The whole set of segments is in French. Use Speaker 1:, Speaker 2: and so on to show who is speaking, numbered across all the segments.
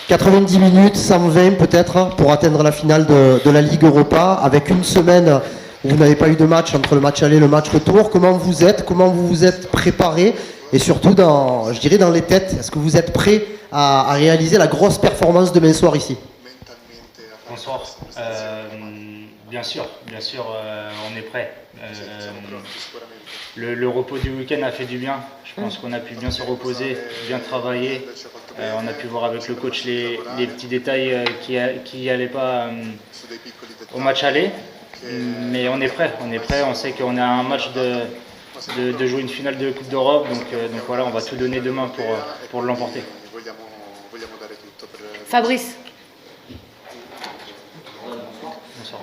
Speaker 1: 90 minutes, 120 peut-être, pour atteindre la finale de la Ligue Europa, avec une semaine où vous n'avez pas eu de match entre le match aller et le match retour. Comment vous vous êtes préparé, et surtout dans les têtes, est-ce que vous êtes prêt à réaliser la grosse performance demain soir ici?
Speaker 2: Bonsoir. Bien sûr, on est prêt. Le repos du week-end a fait du bien. Je pense qu'on a pu bien se reposer, bien travailler. On a pu voir avec le coach les petits détails qui n'allaient pas au match aller. Mais on est prêt. On sait qu'on a un match de jouer une finale de Coupe d'Europe. Donc voilà, on va tout donner demain pour l'emporter.
Speaker 3: Fabrice.
Speaker 2: Bonsoir.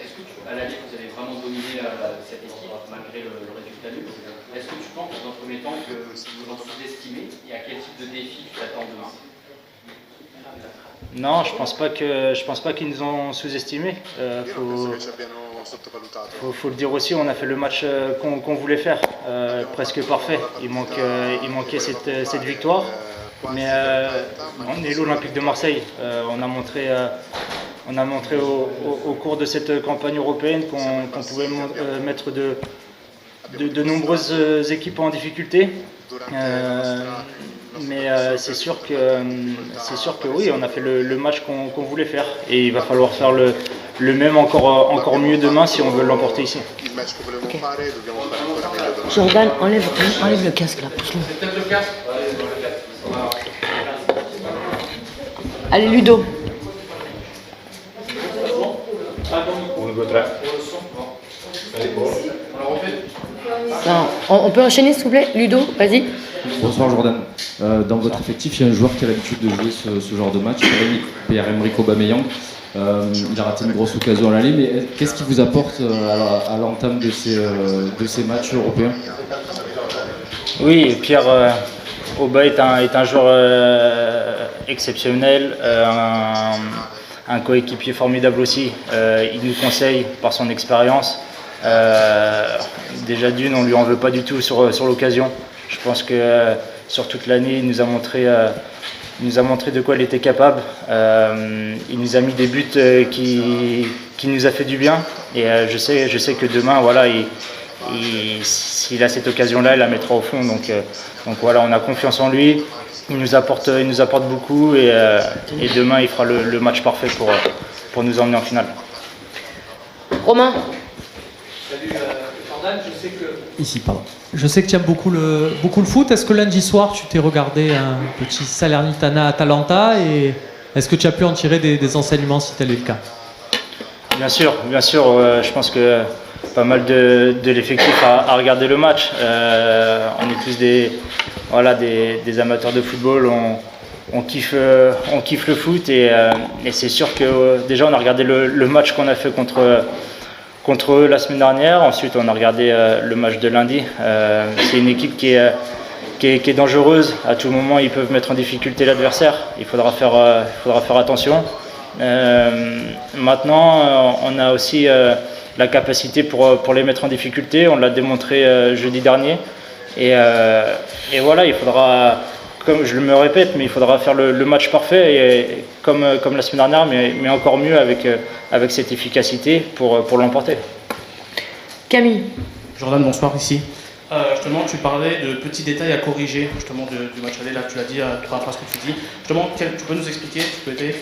Speaker 4: Est-ce que à la Ligue, vous avez vraiment dominé cette équipe malgré le résultat nul? Est-ce que tu penses dans un premier temps que vous en sous-estimez et à quel type de défi tu t'attends demain?
Speaker 2: Non, je pense pas qu'ils nous ont sous-estimés. Faut le dire aussi, on a fait le match qu'on voulait faire, presque parfait. Il manquait cette victoire, mais on est l'Olympique de Marseille. On a montré au cours de cette campagne européenne qu'on pouvait mettre de nombreuses équipes en difficulté. Mais c'est sûr que oui, on a fait le match qu'on voulait faire, et il va falloir faire le même encore mieux demain si on veut l'emporter ici.
Speaker 3: Okay. Jordan, enlève le casque là, pousse-le. Allez Ludo. Non, on peut enchaîner s'il vous plaît? Ludo, vas-y.
Speaker 5: Bonsoir Jordan. Dans votre effectif, il y a un joueur qui a l'habitude de jouer ce genre de match, Pierre-Emerick Aubameyang. Il a raté une grosse occasion à l'aller, mais qu'est-ce qui vous apporte à l'entame de ces matchs européens?
Speaker 2: Oui, Pierre Aubin est un joueur exceptionnel, un coéquipier formidable aussi. Il nous conseille par son expérience. Déjà d'une, on ne lui en veut pas du tout sur l'occasion. Je pense que sur toute l'année, il nous a montré de quoi il était capable. Il nous a mis des buts qui nous a fait du bien. Et je sais que demain, voilà, s'il a cette occasion-là, il la mettra au fond. Donc voilà, on a confiance en lui. Il nous apporte beaucoup, et demain, il fera le match parfait pour nous emmener en finale.
Speaker 3: Romain.
Speaker 6: Salut Jordan,
Speaker 7: Ici, pardon. Je sais que tu aimes beaucoup le foot. Est-ce que lundi soir, tu t'es regardé un petit Salernitana-Atalanta, et est-ce que tu as pu en tirer des enseignements si tel est le cas?
Speaker 2: Bien sûr. Je pense que pas mal de l'effectif a regardé le match. On est tous des amateurs de football. On kiffe le foot, et c'est sûr que déjà on a regardé le match qu'on a fait contre eux la semaine dernière. Ensuite, on a regardé le match de lundi. C'est une équipe qui est dangereuse. À tout moment, ils peuvent mettre en difficulté l'adversaire. Il faudra faire attention. Maintenant, on a aussi la capacité pour les mettre en difficulté. On l'a démontré jeudi dernier. Et voilà, il faudra, comme je me répète, mais il faudra faire le match parfait, et comme la semaine dernière, mais encore mieux avec cette efficacité pour l'emporter.
Speaker 3: Camille.
Speaker 6: Jordan, bonsoir, ici. Justement, tu parlais de petits détails à corriger justement du match aller, là tu l'as dit par rapport à ce que tu dis. Justement, tu peux nous expliquer,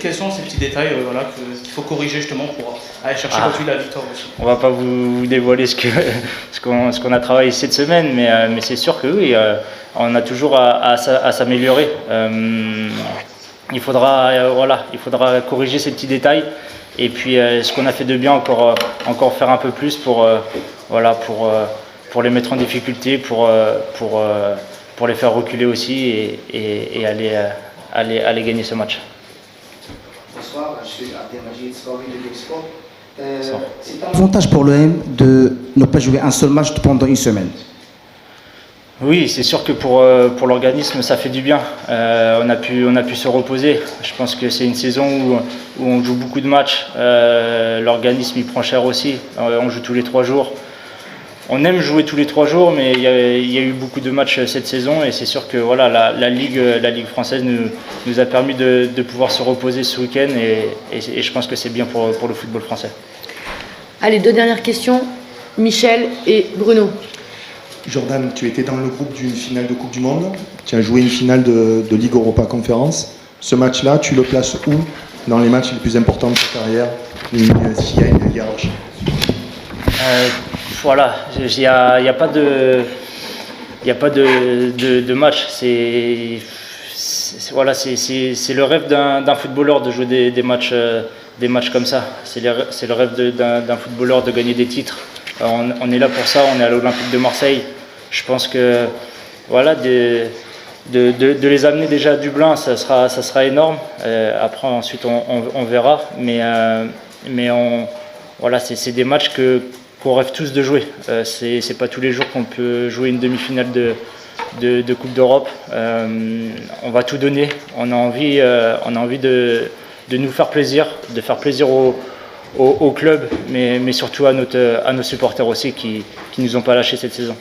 Speaker 6: quels sont ces petits détails qu'il faut corriger justement pour aller chercher la victoire aussi?
Speaker 2: On va pas vous dévoiler ce qu'on a travaillé cette semaine, mais c'est sûr que oui, on a toujours à s'améliorer. Il faudra corriger ces petits détails, et puis ce qu'on a fait de bien, encore faire un peu plus pour les mettre en difficulté, pour les faire reculer aussi, et aller gagner ce match.
Speaker 8: Bonsoir, je suis Abdelmajid Sfawi de l'Expo. C'est un avantage pour l'OM de ne pas jouer un seul match pendant une semaine.
Speaker 2: Oui, c'est sûr que pour l'organisme, ça fait du bien. On a pu se reposer. Je pense que c'est une saison où on joue beaucoup de matchs. L'organisme, il prend cher aussi. On joue tous les 3 jours. on aime jouer tous les 3 jours, mais il y a eu beaucoup de matchs cette saison et c'est sûr que voilà, la Ligue française nous a permis de pouvoir se reposer ce week-end et je pense que c'est bien pour le football français.
Speaker 3: Allez, 2 dernières questions. Michel et Bruno.
Speaker 9: Jordan, tu étais dans le groupe d'une finale de Coupe du Monde. Tu as joué une finale de Ligue Europa Conférence. Ce match-là, tu le places où dans les matchs les plus importants de ta carrière, s'il y a une hiérarchie?
Speaker 2: Voilà, il n'y a pas de match. C'est le rêve d'un footballeur de jouer des matchs comme ça. C'est le rêve d'un footballeur de gagner des titres. On est là pour ça, on est à l'Olympique de Marseille. Je pense que voilà, de les amener déjà à Dublin, ça sera énorme. Après, ensuite, on verra. Mais voilà, c'est des matchs qu'on rêve tous de jouer. C'est pas tous les jours qu'on peut jouer une demi-finale de Coupe d'Europe. On va tout donner. On a envie de nous faire plaisir, de faire plaisir au club, mais surtout à nos supporters aussi qui nous ont pas lâchés cette saison.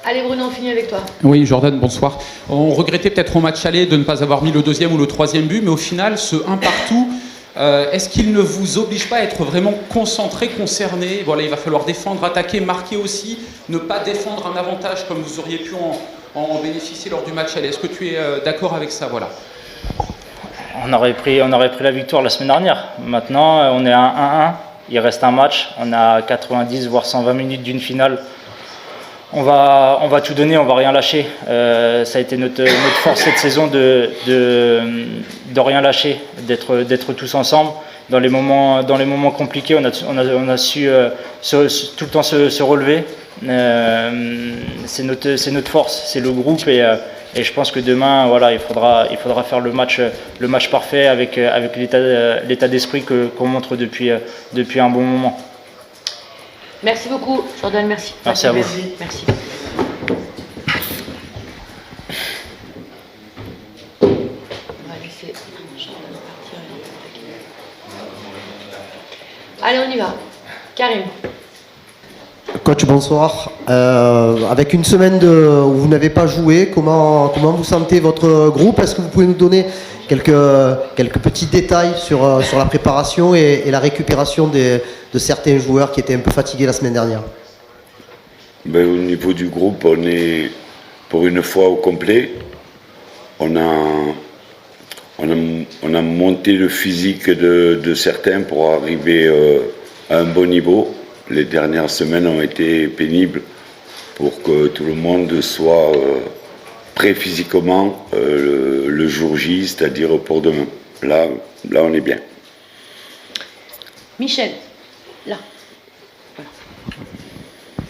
Speaker 3: Allez Bruno, on finit avec toi.
Speaker 10: Oui, Jordan, bonsoir. On regrettait peut-être au match aller de ne pas avoir mis le 2e ou le 3e but, mais au final, ce 1 partout, est-ce qu'il ne vous oblige pas à être vraiment concentré, concerné? Voilà, il va falloir défendre, attaquer, marquer aussi, ne pas défendre un avantage comme vous auriez pu en bénéficier lors du match aller. Est-ce que tu es d'accord avec ça? Voilà.
Speaker 2: On aurait pris la victoire la semaine dernière. Maintenant, on est à 1-1. Il reste un match. On a 90 voire 120 minutes d'une finale. On va tout donner, on va rien lâcher. Ça a été notre force cette saison de rien lâcher, d'être tous ensemble. Dans les moments compliqués, on a su tout le temps se relever. C'est notre force, c'est le groupe et je pense que demain, voilà, il faudra faire le match parfait avec l'état d'esprit qu'on montre depuis un bon moment.
Speaker 3: Merci beaucoup, Jordan, merci.
Speaker 2: Merci à vous.
Speaker 3: Merci. On va laisser Jordan partir et attaquer. Allez, on y va. Karim.
Speaker 1: Coach, bonsoir. Avec une semaine où vous n'avez pas joué, comment vous sentez votre groupe? Est-ce que vous pouvez nous donner quelques petits détails sur la préparation et la récupération de certains joueurs qui étaient un peu fatigués la semaine dernière?
Speaker 11: Au niveau du groupe, on est pour une fois au complet. On a monté le physique de certains pour arriver à un bon niveau. Les dernières semaines ont été pénibles pour que tout le monde soit prêt physiquement le jour J, c'est-à-dire pour demain. Là, on est bien.
Speaker 3: Michel, là. Voilà.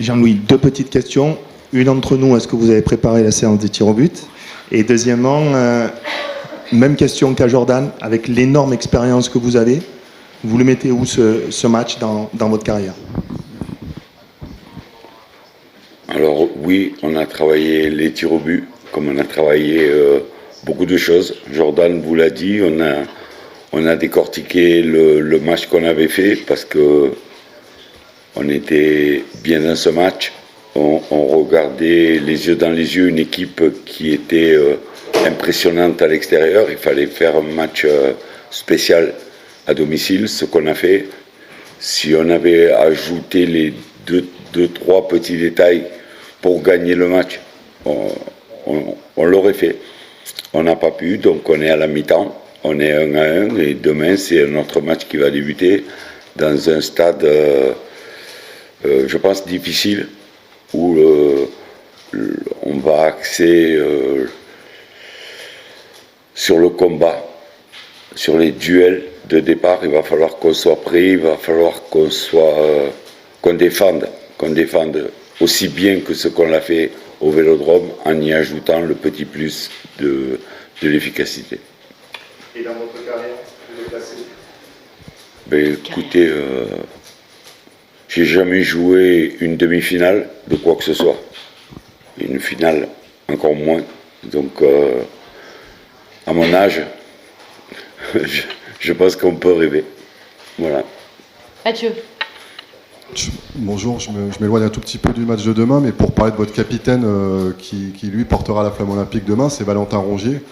Speaker 9: Jean-Louis, 2 petites questions. Une d'entre nous, est-ce que vous avez préparé la séance des tirs au but? Et deuxièmement, même question qu'à Jordan, avec l'énorme expérience que vous avez, vous le mettez où ce match dans votre carrière?
Speaker 11: Alors oui, on a travaillé les tirs au but, comme on a travaillé beaucoup de choses. Jordan vous l'a dit, on a décortiqué le match qu'on avait fait parce que on était bien dans ce match. On regardait les yeux dans les yeux une équipe qui était impressionnante à l'extérieur. Il fallait faire un match spécial à domicile, ce qu'on a fait. Si on avait ajouté les deux, trois petits détails pour gagner le match, on l'aurait fait. On n'a pas pu, donc on est à la mi-temps, on est 1-1 et demain c'est un autre match qui va débuter dans un stade, je pense, difficile, où on va axer sur le combat, sur les duels de départ. Il va falloir qu'on soit prêt, il va falloir qu'on défende aussi bien que ce qu'on l'a fait au Vélodrome, en y ajoutant le petit plus de l'efficacité.
Speaker 9: Et dans votre carrière, vous le placez?
Speaker 11: Écoutez, j'ai jamais joué une demi-finale de quoi que ce soit. Une finale, encore moins. Donc, à mon âge, je pense qu'on peut rêver. Voilà.
Speaker 3: Mathieu.
Speaker 12: Bonjour, je m'éloigne un tout petit peu du match de demain, mais pour parler de votre capitaine qui lui portera la flamme olympique demain, c'est Valentin Rongier.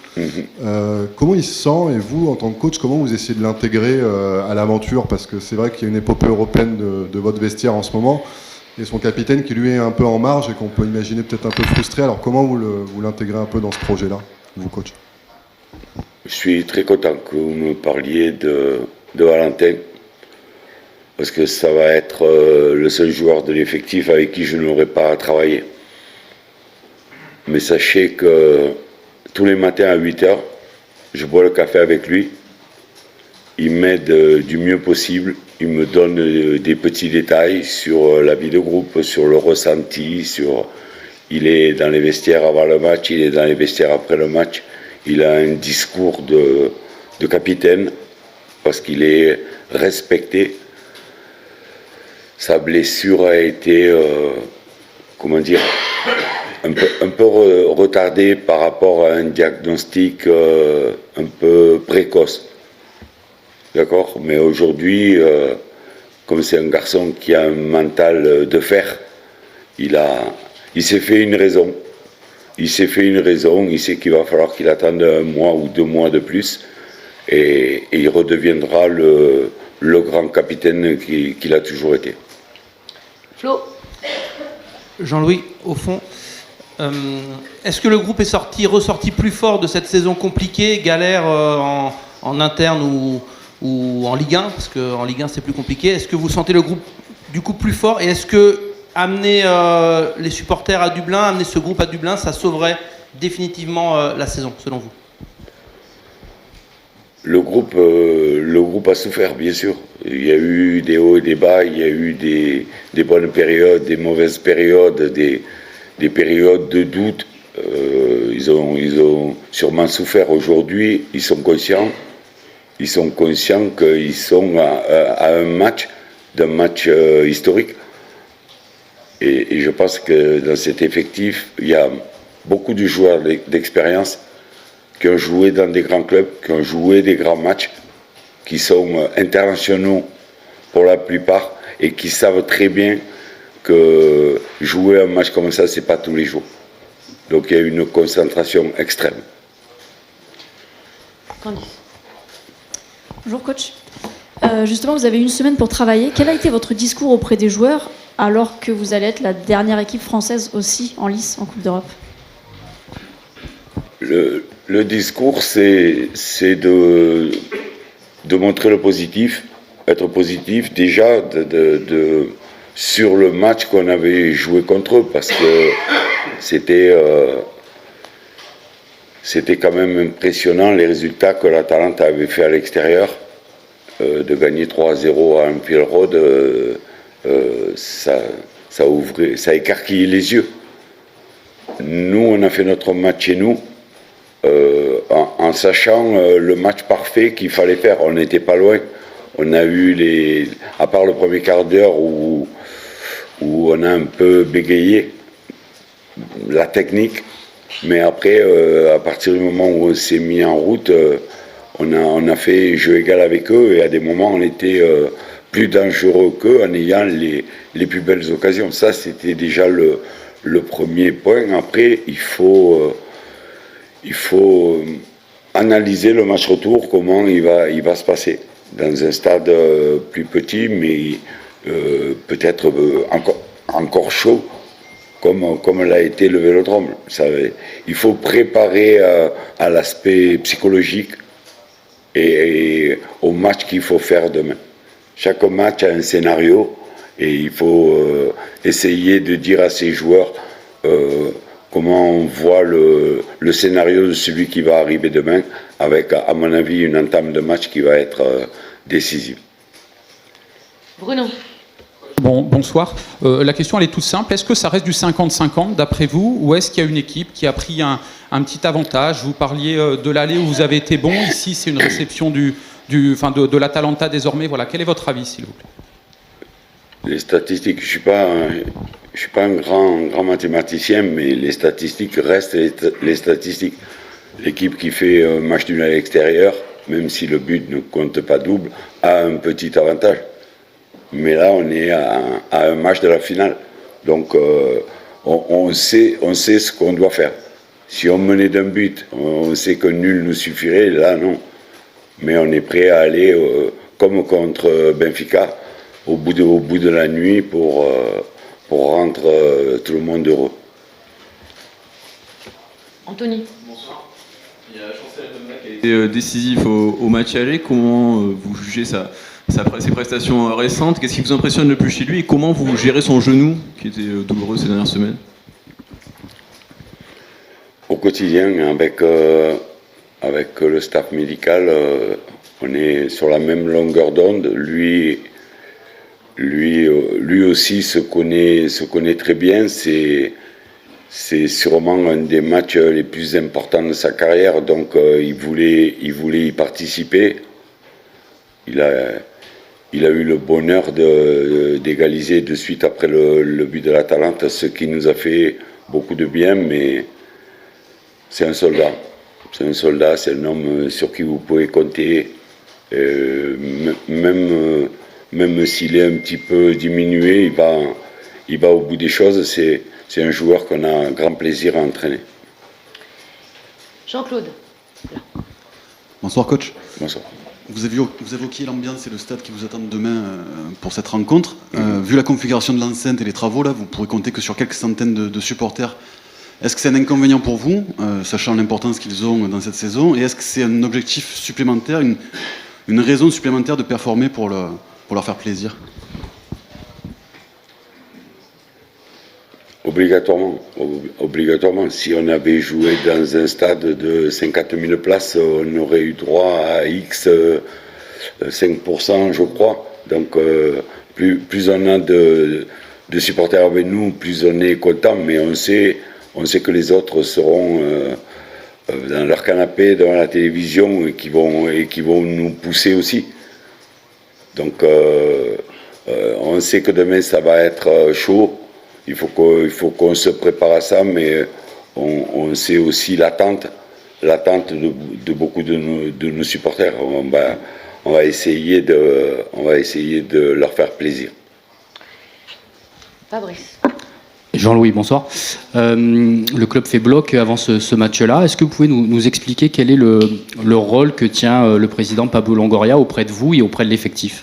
Speaker 12: Comment il se sent, et vous, en tant que coach, comment vous essayez de l'intégrer à l'aventure? Parce que c'est vrai qu'il y a une épopée européenne de votre vestiaire en ce moment, et son capitaine qui lui est un peu en marge et qu'on peut imaginer peut-être un peu frustré. Alors comment vous l'intégrez un peu dans ce projet-là, vous, coach?
Speaker 11: Je suis très content que vous me parliez de Valentin, parce que ça va être le seul joueur de l'effectif avec qui je n'aurai pas à travailler. Mais sachez que tous les matins à 8 h, je bois le café avec lui. Il m'aide du mieux possible. Il me donne des petits détails sur la vie de groupe, sur le ressenti, il est dans les vestiaires avant le match, il est dans les vestiaires après le match. Il a un discours de capitaine parce qu'il est respecté. Sa blessure a été, un peu retardée par rapport à un diagnostic un peu précoce. D'accord? Mais aujourd'hui, comme c'est un garçon qui a un mental de fer, il s'est fait une raison. Il s'est fait une raison, il sait qu'il va falloir qu'il attende 1 mois ou 2 mois de plus, et il redeviendra le grand capitaine qu'il a toujours été.
Speaker 13: Flo. Jean-Louis, au fond, est-ce que le groupe est ressorti plus fort de cette saison compliquée, galère en interne ou en Ligue 1? Parce qu'en Ligue 1 c'est plus compliqué. Est-ce que vous sentez le groupe du coup plus fort, et est-ce que amener les supporters à Dublin, amener ce groupe à Dublin, ça sauverait définitivement la saison, selon vous?
Speaker 11: Le groupe a souffert, bien sûr. Il y a eu des hauts et des bas, il y a eu des bonnes périodes, des mauvaises périodes, des périodes de doute. Ils ont sûrement souffert. Aujourd'hui, ils sont conscients qu'ils sont à un match, d'un match historique. Et je pense que dans cet effectif, il y a beaucoup de joueurs d'expérience qui ont joué dans des grands clubs, qui ont joué des grands matchs, qui sont internationaux pour la plupart, et qui savent très bien que jouer un match comme ça, c'est pas tous les jours. Donc il y a une concentration extrême.
Speaker 14: Candice. Bonjour coach. Justement, vous avez 1 semaine pour travailler. Quel a été votre discours auprès des joueurs alors que vous allez être la dernière équipe française aussi en lice en Coupe d'Europe?
Speaker 11: Le discours, c'est de montrer le positif, être positif déjà sur le match qu'on avait joué contre eux, parce que c'était quand même impressionnant les résultats que l'Atalanta avait fait à l'extérieur. De gagner 3-0 à Anfield Road, ça écarquillait les yeux. Nous, on a fait notre match chez nous en sachant le match parfait qu'il fallait faire. On n'était pas loin. On a eu à part le premier quart d'heure où on a un peu bégayé la technique, mais après, à partir du moment où on s'est mis en route, on a fait jeu égal avec eux, et à des moments on était plus dangereux qu'eux en ayant les plus belles occasions. Ça, c'était déjà le premier point. Après, il faut analyser le match retour, comment il va se passer dans un stade plus petit, mais peut-être encore chaud, comme l'a été le Vélodrome. Il faut préparer à l'aspect psychologique et au match qu'il faut faire demain. Chaque match a un scénario, et il faut essayer de dire à ses joueurs comment on voit le scénario de celui qui va arriver demain, avec, à mon avis, une entame de match qui va être décisive.
Speaker 14: Bruno.
Speaker 10: Bonsoir. La question, elle est toute simple. Est-ce que ça reste du 50-50 d'après vous, ou est-ce qu'il y a une équipe qui a pris un petit avantage? Vous parliez de l'aller où vous avez été bon. Ici, c'est une réception de l'Atalanta désormais. Voilà. Quel est votre avis, s'il vous plaît?
Speaker 11: Les statistiques, je suis pas un grand mathématicien, mais les statistiques restent les statistiques. L'équipe qui fait un match nul à l'extérieur, même si le but ne compte pas double, a un petit avantage. Mais là, on est à un match de la finale. Donc, on sait ce qu'on doit faire. Si on menait d'un but, on sait que nul nous suffirait. Là, non. Mais on est prêt à aller, comme contre Benfica, au bout de la nuit pour rendre tout le monde heureux.
Speaker 3: Anthony.
Speaker 15: Bonsoir. Il y a Chancel Lemna qui a été décisif au match aller. Comment vous jugez ses prestations récentes? Qu'est-ce qui vous impressionne le plus chez lui et comment vous gérez son genou qui était douloureux ces dernières semaines?
Speaker 11: Au quotidien, avec le staff médical, on est sur la même longueur d'onde. Lui aussi se connaît très bien. C'est sûrement un des matchs les plus importants de sa carrière, donc il voulait y participer. Il a eu le bonheur d'égaliser de suite après le but de l'Atalanta, ce qui nous a fait beaucoup de bien, mais c'est un soldat. C'est un soldat, c'est un homme sur qui vous pouvez compter, même s'il est un petit peu diminué, il va au bout des choses. C'est un joueur qu'on a un grand plaisir à entraîner.
Speaker 3: Jean-Claude.
Speaker 16: Bonsoir coach.
Speaker 11: Bonsoir.
Speaker 16: Vous évoquiez l'ambiance et le stade qui vous attendent demain pour cette rencontre. Vu la configuration de l'enceinte et les travaux, là, vous pourrez compter que sur quelques centaines de supporters. Est-ce que c'est un inconvénient pour vous, sachant l'importance qu'ils ont dans cette saison? Et est-ce que c'est un objectif supplémentaire, une raison supplémentaire de performer pour leur faire plaisir?
Speaker 11: Obligatoirement. Si on avait joué dans un stade de 50 000 places, on aurait eu droit à X 5%, je crois. Donc, plus on a de supporters avec nous, plus on est content. Mais on sait que les autres seront dans leur canapé, devant la télévision, et qui vont nous pousser aussi. Donc, on sait que demain, ça va être chaud. Il faut qu'on se prépare à ça, mais on sait aussi l'attente de beaucoup de nos supporters. On va essayer de leur faire plaisir.
Speaker 3: Fabrice.
Speaker 17: Jean-Louis, bonsoir. Le club fait bloc avant ce match-là. Est-ce que vous pouvez nous expliquer quel est le rôle que tient le président Pablo Longoria auprès de vous et auprès de l'effectif?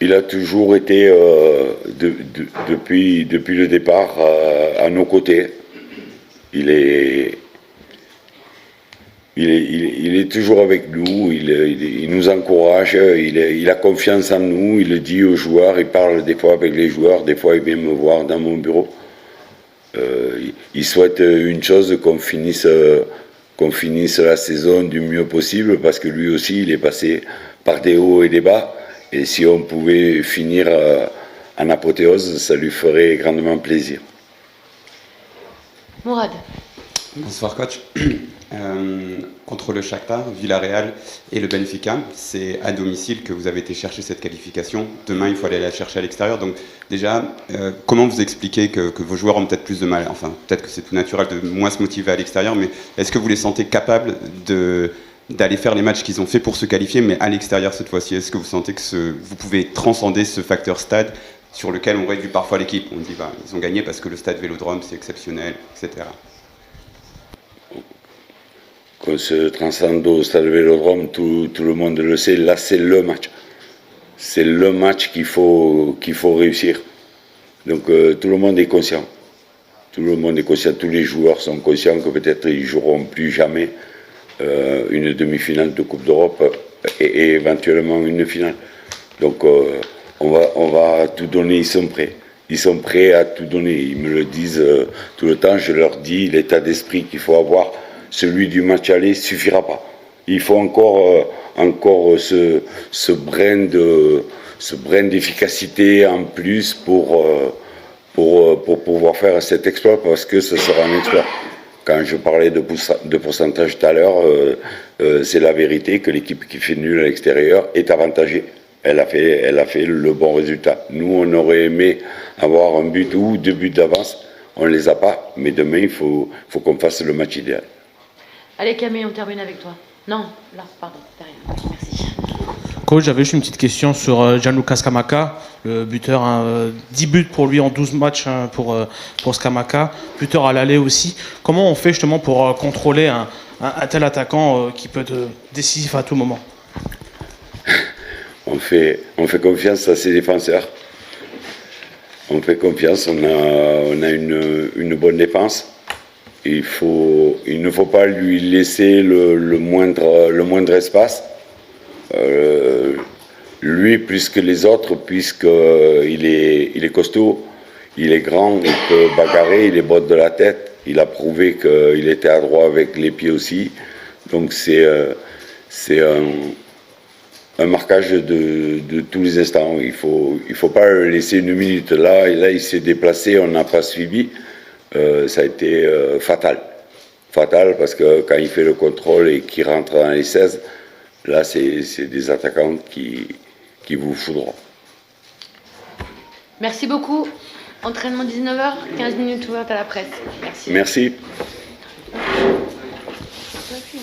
Speaker 11: Il a toujours été, depuis le départ, à nos côtés. Il est toujours avec nous, il nous encourage, il a confiance en nous, il le dit aux joueurs, il parle des fois avec les joueurs, des fois il vient me voir dans mon bureau. Il souhaite une chose, qu'on finisse la saison du mieux possible, parce que lui aussi il est passé par des hauts et des bas. Et si on pouvait finir en apothéose, ça lui ferait grandement plaisir.
Speaker 3: Mourad.
Speaker 18: Bonsoir coach. Contre le Shakhtar, Villarreal et le Benfica, c'est à domicile que vous avez été chercher cette qualification. Demain, il faut aller la chercher à l'extérieur. Donc déjà, comment vous expliquez que vos joueurs ont peut-être plus de mal? Enfin, peut-être que c'est tout naturel de moins se motiver à l'extérieur, mais est-ce que vous les sentez capables d'aller faire les matchs qu'ils ont fait pour se qualifier, mais à l'extérieur cette fois-ci? Est-ce que vous sentez que vous pouvez transcender ce facteur stade sur lequel on réduit parfois l'équipe? On dit ils ont gagné parce que le stade Vélodrome c'est exceptionnel, etc.
Speaker 11: Qu'on se transcende au stade Vélodrome, tout le monde le sait. Là, c'est le match. C'est le match qu'il faut réussir. Donc tout le monde est conscient. Tout le monde est conscient. Tous les joueurs sont conscients que peut-être ils joueront plus jamais une demi-finale de Coupe d'Europe et éventuellement une finale. Donc on va tout donner, ils sont prêts. Ils sont prêts à tout donner. Ils me le disent tout le temps. Je leur dis l'état d'esprit qu'il faut avoir. Celui du match aller suffira pas. Il faut encore ce brin d'efficacité en plus pour pouvoir faire cet exploit, parce que ce sera un exploit. Quand je parlais de pourcentage tout à l'heure, c'est la vérité que l'équipe qui fait nul à l'extérieur est avantagée. Elle a fait le bon résultat. Nous, on aurait aimé avoir un but ou 2 buts d'avance. On ne les a pas, mais demain, il faut qu'on fasse le match idéal.
Speaker 3: Allez Camille, on termine avec toi. Non, là, pardon, derrière. Merci.
Speaker 6: Coach, j'avais juste une petite question sur Gianluca Scamacca, le buteur. 10 buts pour lui en 12 matchs pour Scamacca, buteur à l'aller aussi. Comment on fait justement pour contrôler un tel attaquant qui peut être décisif à tout moment?
Speaker 11: On fait confiance à ses défenseurs. On fait confiance, on a une bonne défense. Il ne faut pas lui laisser le moindre espace. Lui plus que les autres, puisqu'il est costaud, il est grand, il peut bagarrer, il est botte de la tête. Il a prouvé qu'il était adroit avec les pieds aussi. Donc c'est un marquage de tous les instants. Il faut pas le laisser une minute. Là il s'est déplacé, on n'a pas suivi. Ça a été fatal. Fatal parce que quand il fait le contrôle et qu'il rentre dans les 16, là c'est des attaquants qui vous foudront.
Speaker 19: Merci beaucoup. Entraînement 19h, 15 minutes ouvertes à la presse. Merci.
Speaker 11: Merci.
Speaker 19: Merci.